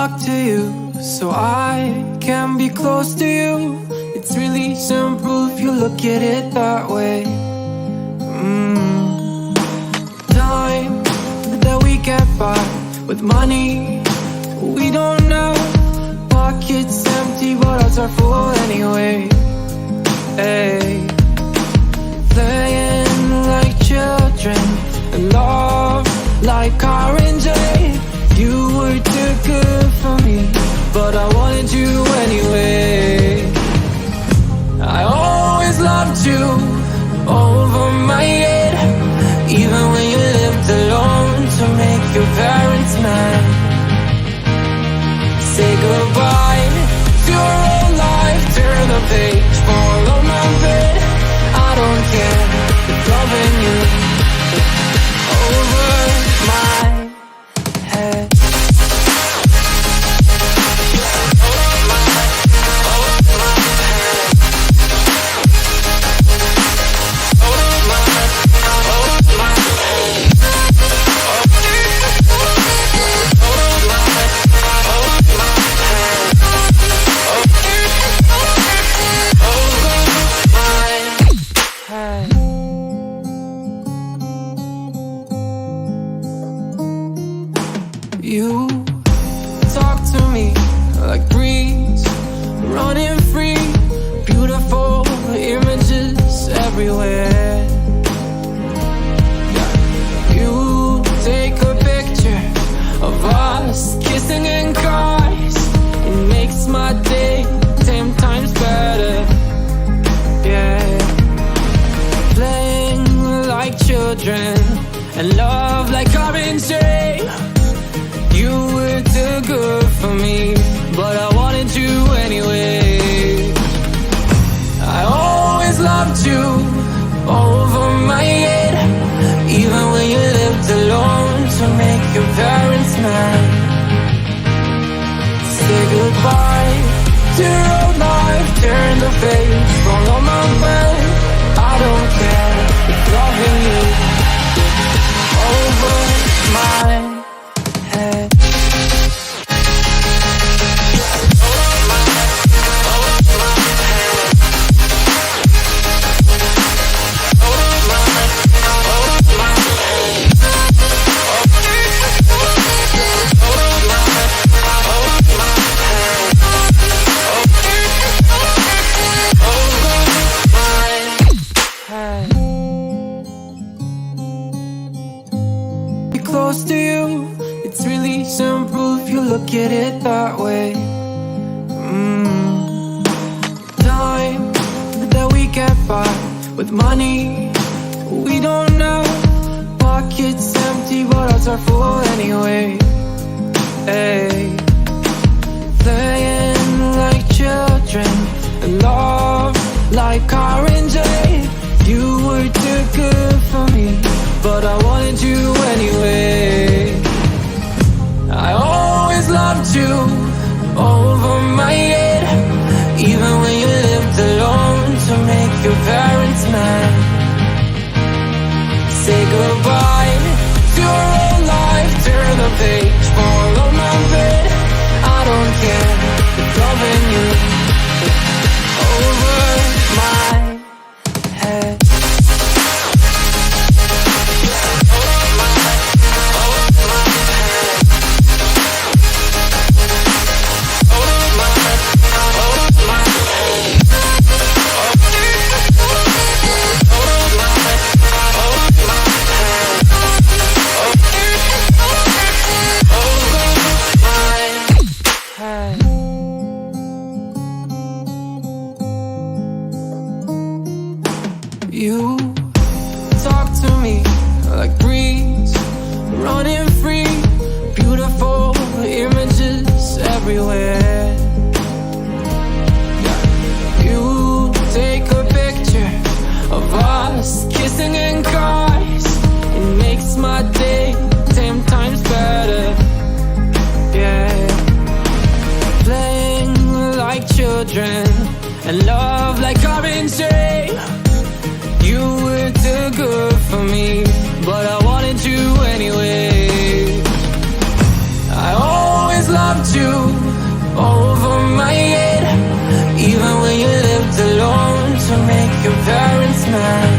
talk to you so I can be close to you. It's really simple if you look at it that way. Time that we get by with money we don't know. Pockets empty but hearts are full anyway. Hey, playing like children and love like oranges. You were too good for me, but I wanted you anyway. I always loved you over my head, even when you lived alone to make your parents mad. Say goodbye to your old life, turn the page, follow my bed. I don't care if loving you over my head. You talk to me like breeze, running free, beautiful images everywhere. You take a picture of us kissing in cars, it makes my day 10 times better. Yeah, playing like children and love like oranges. You were too good for me, but I wanted you anyway. I always loved you over my head, even when you lived alone to make your parents mad. Say goodbye to your old life, turn the page, follow my bed. I don't care if loving you over my head. Close to you, it's really simple if you look at it that way. Time that we get by with money we don't know. Pockets empty but hearts are full anyway. Hey, playing like children and love like oranges. You were too good for me, but I wanted you anyway. I always loved you over my head, even when you lived alone to make your parents mad. Say goodbye to your old life, turn the page, follow my bed. I don't care if loving you over my head. You talk to me like breeze, running free, beautiful images everywhere. You take a picture of us kissing in cars, it makes my day 10 times better. Yeah, playing like children and love like oranges. You were too good for me, but I wanted you anyway. I always loved you night.